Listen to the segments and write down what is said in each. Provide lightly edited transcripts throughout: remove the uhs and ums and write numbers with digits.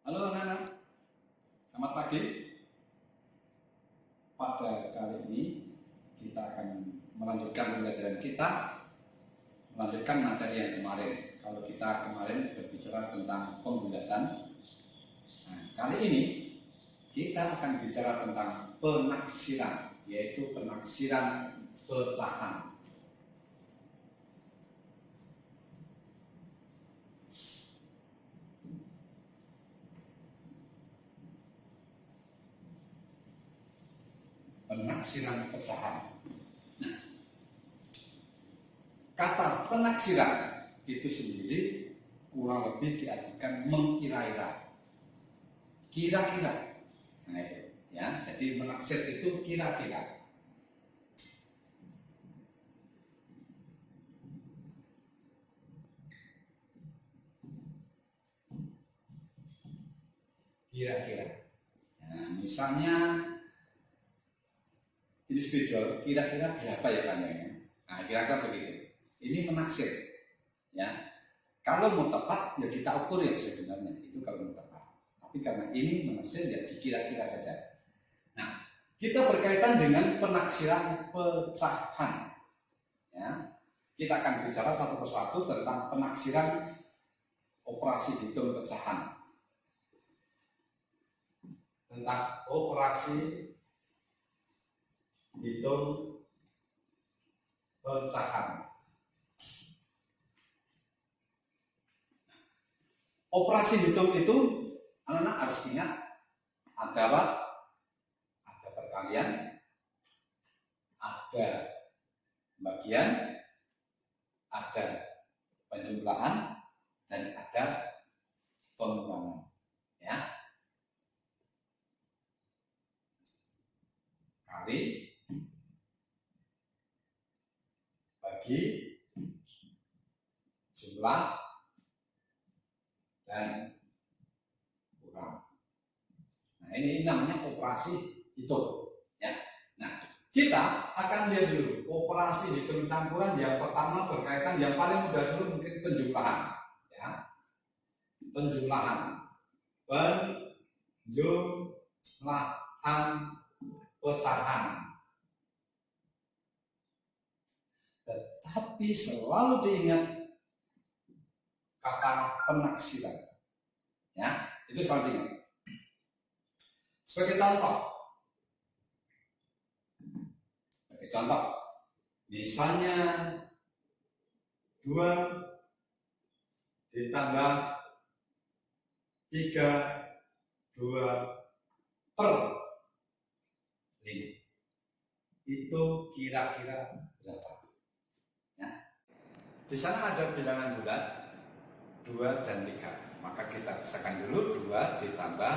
Halo anak-anak, selamat pagi. Pada kali ini kita akan melanjutkan pembelajaran kita, melanjutkan materi yang kemarin. Kalau kita kemarin berbicara tentang pembulatan, nah, kali ini kita akan bicara tentang penaksiran, yaitu penaksiran pecahan. Penaksiran pecahan. Nah, kata penaksiran itu sendiri kurang lebih diartikan mengira-ira, kira-kira. Nah itu, ya. Jadi menaksir itu kira-kira. Kira-kira. Nah, misalnya individual, kira-kira berapa ya tanyanya? Nah, kira-kira begitu. Ini menaksir, ya. Kalau mau tepat, ya kita ukur yang sebenarnya itu kalau mau tepat. Tapi karena ini menaksir, ya dikira-kira saja. Nah, kita berkaitan dengan penaksiran pecahan. Ya, kita akan bicara satu persatu tentang penaksiran operasi hitung pecahan. Tentang operasi hitung pecahan. Operasi hitung itu anak-anak harus ingat ada apa? Ada perkalian, ada bagian, ada penjumlahan, dan ada pengurangan. Ya, kali, bagi, jumlah, dan kurang. Nah, ini namanya operasi hitung. Ya. Nah, kita akan lihat dulu operasi hitung campuran. Yang pertama berkaitan, yang paling mudah dulu mungkin penjumlahan. Ya. Penjumlahan pecahan. Tetapi selalu diingat kata penaksiran, ya, itu selalu diingat. Sebagai contoh, misalnya 2 ditambah 3, 2 per 5. Itu kira-kira berapa? Ya. Di sana ada bilangan bulat 2 dan 3. Maka kita pisahkan dulu 2 ditambah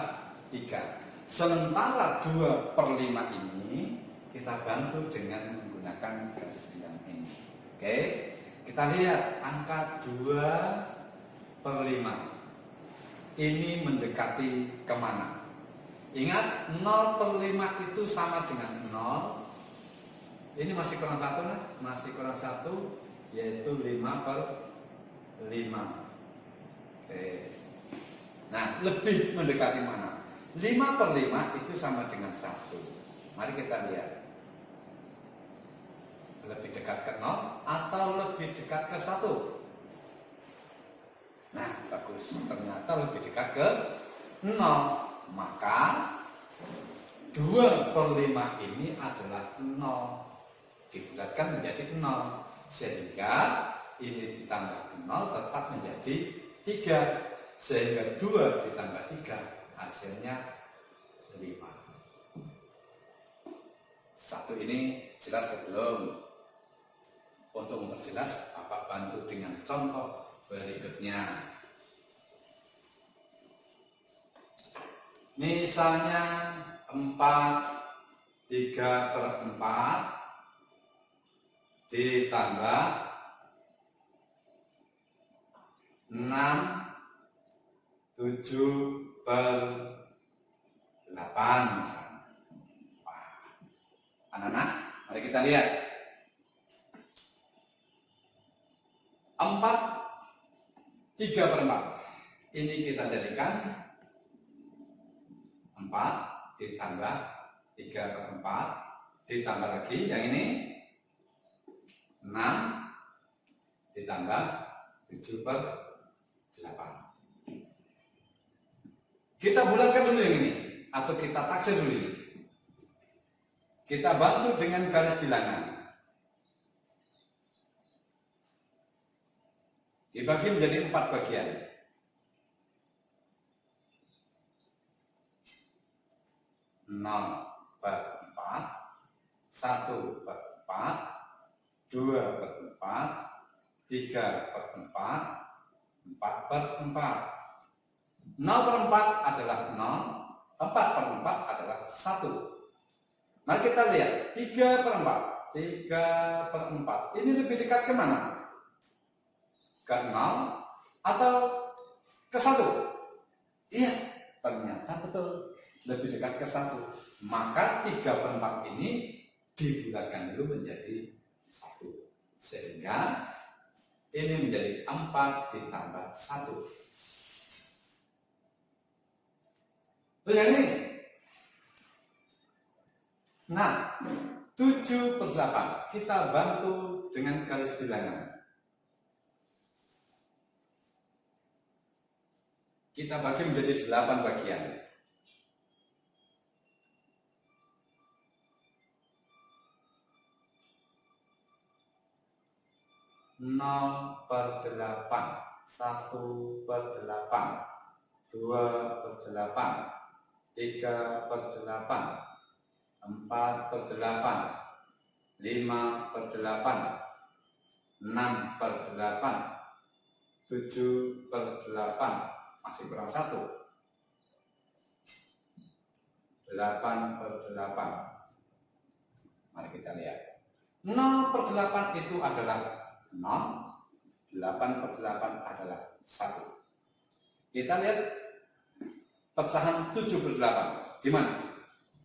3. Sementara 2 per 5 ini kita bantu dengan menggunakan garis bilang ini. Oke, kita lihat angka 2 per 5. Ini mendekati kemana? Ingat, 0 per 5 itu sama dengan 0. Ini masih kurang 1, nah? Masih kurang 1, yaitu 5 per 5. Oke. Nah, lebih mendekati mana? 5 per 5 itu sama dengan 1. Mari kita lihat. Lebih dekat ke 0 atau lebih dekat ke 1? Nah, bagus. Ternyata lebih dekat ke 0. Maka 2 per 5 ini adalah 0. Dibulatkan menjadi 0. Sehingga ini ditambah 0 tetap menjadi 3. Sehingga 2 ditambah 3 hasilnya 5. Satu ini jelas atau belum? Untuk memperjelas, Bapak bantu dengan contoh berikutnya. Misalnya 3 per 4 ditambah 6, 7 per 8 misalnya. Anak-anak, mari kita lihat. 3 per 4 ini kita jadikan 4 ditambah 3 per 4 ditambah lagi yang ini 6 ditambah 7 per 8. Kita bulatkan dulu yang ini atau kita taksir dulu ini. Kita bantu dengan garis bilangan. Dibagi menjadi 4 bagian. Nol per 4, 1 per 4, 2 per 4, 3 per 4, 4 per 4. 0 per 4 adalah 0, 4 per 4 adalah 1. Mari kita lihat 3 per 4, 3 per 4. Ini lebih dekat ke mana? Ke 0 atau ke 1? Iya, ternyata betul. Lebih dekat ke 1. Maka 3 per 4 ini dibulatkan dulu menjadi 1. Sehingga ini menjadi 4 ditambah 1. Terus yang ini. Nah, 7 per 8. Kita bantu dengan garis bilangan. Kita bagi menjadi 8 bagian. Nol per 8, 1 per 8, 2 per 8, 3 per 8, 4 per 8, 5 per 8, 6 per 8, 7 per 8, masih kurang 1, 8 per 8. Mari kita lihat. 0 per 8 itu adalah 0, 8 per 8 adalah 1. Kita lihat pecahan 7 per 8. Gimana?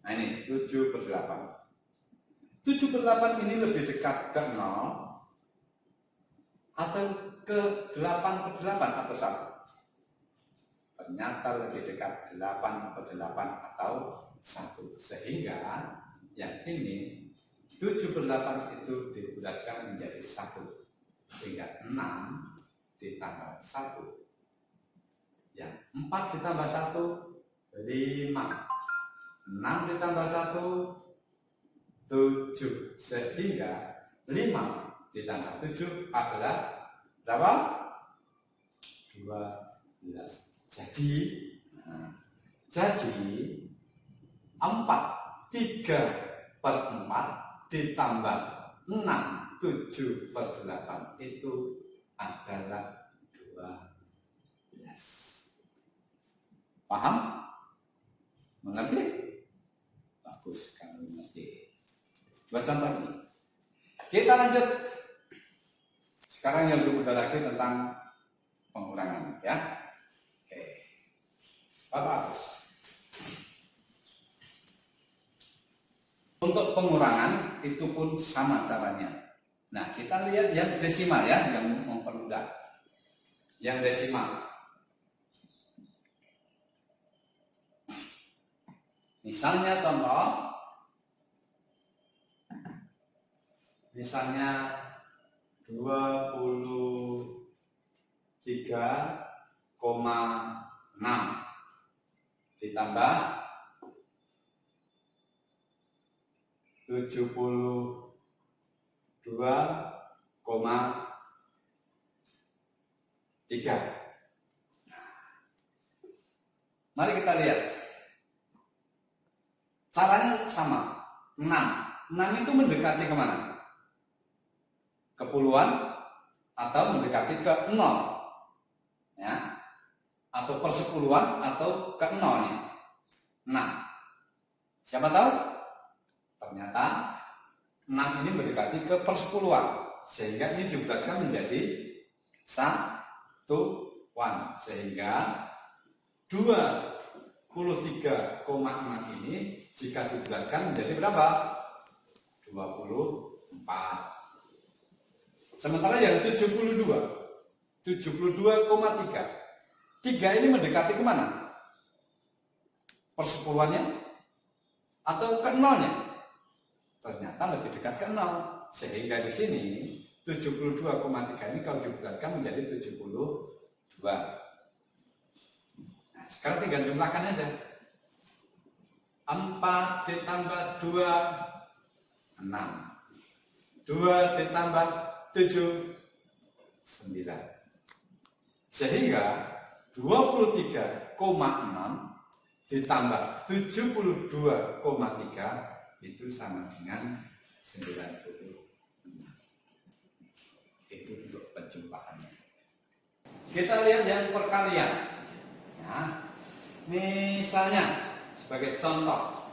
Nah ini 7 per 8. 7 per 8 ini lebih dekat ke 0 atau ke 8 per 8 atau 1? Ternyata lebih dekat 8 per 8 atau 1. Sehingga yang ini 7 per 8 itu dibulatkan menjadi 1. Sehingga 6 ditambah 1. Yang 4 ditambah 1, 5. 6 ditambah 1, 7. Sehingga 5 ditambah 7 adalah berapa? 12. Jadi 4, 3 per 4 ditambah 6, 7 per 8 itu adalah 12. Paham? Mengerti? Bagus, kamu mengerti. Buat contoh ini. Kita lanjut. Sekarang yang lebih mudah lagi tentang pengurangan, ya. Oke. Bagus. Untuk pengurangan itu pun sama caranya. Nah, kita lihat yang desimal ya, yang mempermudah. Yang desimal. Misalnya contoh. Misalnya 23,6 ditambah 72,3. Mari kita lihat. Caranya sama. 6. 6 itu mendekati kemana? Ke puluhan atau mendekati ke 0. Ya. Atau persepuluhan atau ke 0 nih. Nah, siapa tahu? Ternyata 6 ini mendekati ke persepuluhan. Sehingga ini dibulatkan menjadi 1/1. Sehingga 23,6 ini jika dibulatkan menjadi berapa? 24. Sementara yang 72,3. 3 ini mendekati kemana? persepuluhannya atau ke nolnya? Ternyata lebih dekat ke nol. Sehingga di sini 72,3 ini kalau dibulatkan menjadi 72. Nah, sekarang tinggal jumlahkan aja. 4 ditambah 2, 6. 2 ditambah 7, 9. Sehingga 23,6 ditambah 72,3 itu sama dengan 96. Itu untuk penjumlahannya. Kita lihat yang perkalian. Nah, misalnya sebagai contoh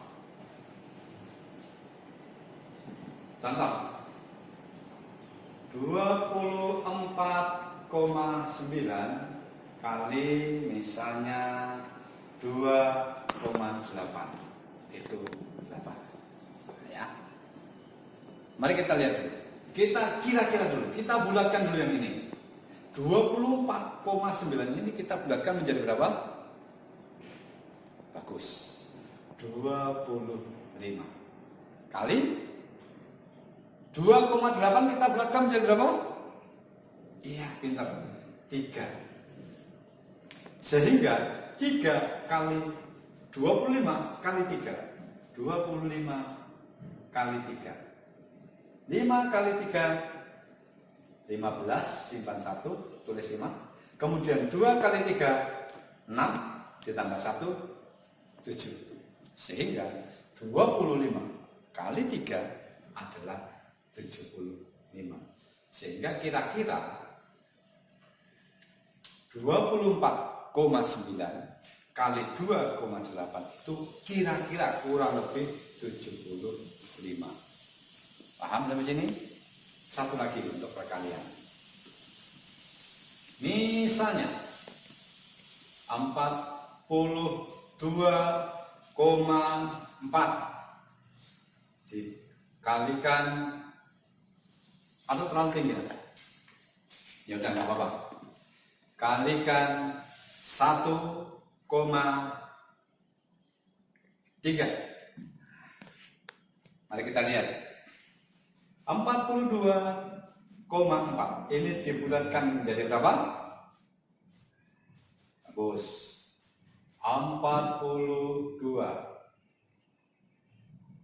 24,9 kali misalnya 2,8 itu 8 ya. Mari kita lihat dulu. Kita kira-kira dulu, kita bulatkan dulu yang ini. 24,9 ini kita bulatkan menjadi berapa? Bagus. 25 kali 2,8 kita bulatkan menjadi berapa? Iya, pintar. 3. Sehingga 3 kali 25 kali 3, 25 kali 3, 5 kali 3, 15, simpan 1, tulis 5. Kemudian 2 kali 3, 6, ditambah 1, 7. Sehingga 25 kali 3 adalah 75. Sehingga kira-kira 24,9 kali 2,8 itu kira-kira kurang lebih 75. Paham sampai sini? Satu lagi untuk perkalian. Misalnya 42,4 dikalikan, atau terlalu tinggi ya udah nggak apa-apa, kalikan 1,3. Mari kita lihat 42,4 ini dibulatkan menjadi berapa? Bagus. 42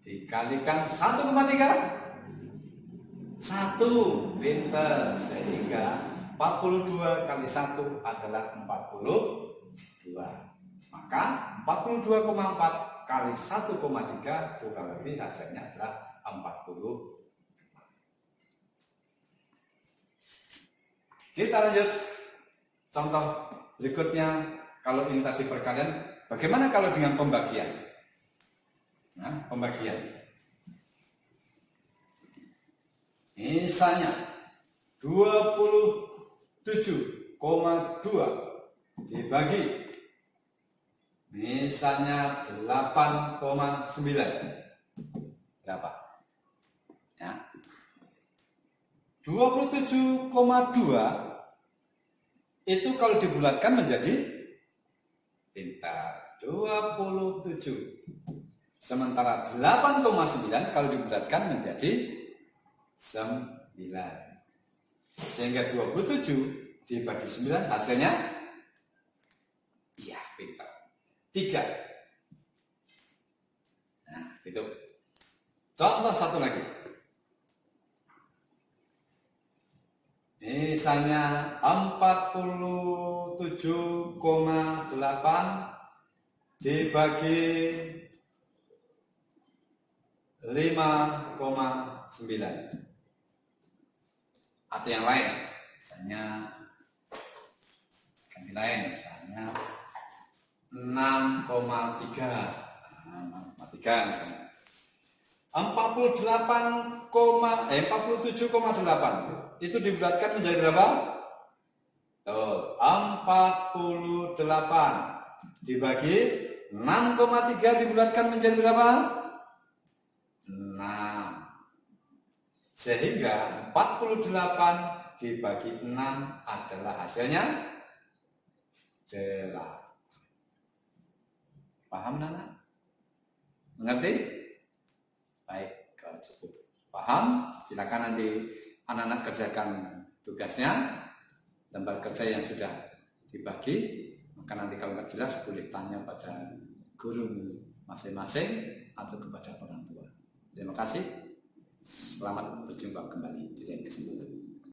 dikalikan 1,3, 1, pinter. Sehingga 42 kali 1 adalah 42. Maka 42,4 kali 1,3 kurang lebih hasilnya adalah 40. Kita lanjut contoh berikutnya. Kalau ini tadi perkalian, bagaimana kalau dengan pembagian? Nah, pembagian. Misalnya 27,2 dibagi misalnya 8,9 berapa? Ya. 27,2 itu kalau dibulatkan menjadi pintar 27. Sementara 8,9 kalau dibulatkan menjadi 9. Sehingga 27 dibagi 9 hasilnya, iya, pintar, 3. Nah, itu. Contoh satu lagi. Misalnya 47,8 dibagi 5,9 atau yang lain, misalnya ganti lain, misalnya 6,3 misalnya 47,8 itu dibulatkan menjadi berapa? Tuh, 48 dibagi 6,3 dibulatkan menjadi berapa? 6. Sehingga 48 dibagi 6 adalah hasilnya 8. Paham Nana? Mengerti? Baik, kalau cukup paham, silakan nanti anak-anak kerjakan tugasnya, lembar kerja yang sudah dibagi. Maka nanti kalau nggak jelas boleh tanya pada guru masing-masing atau kepada orang tua. Terima kasih. Selamat berjumpa kembali di lain kesempatan.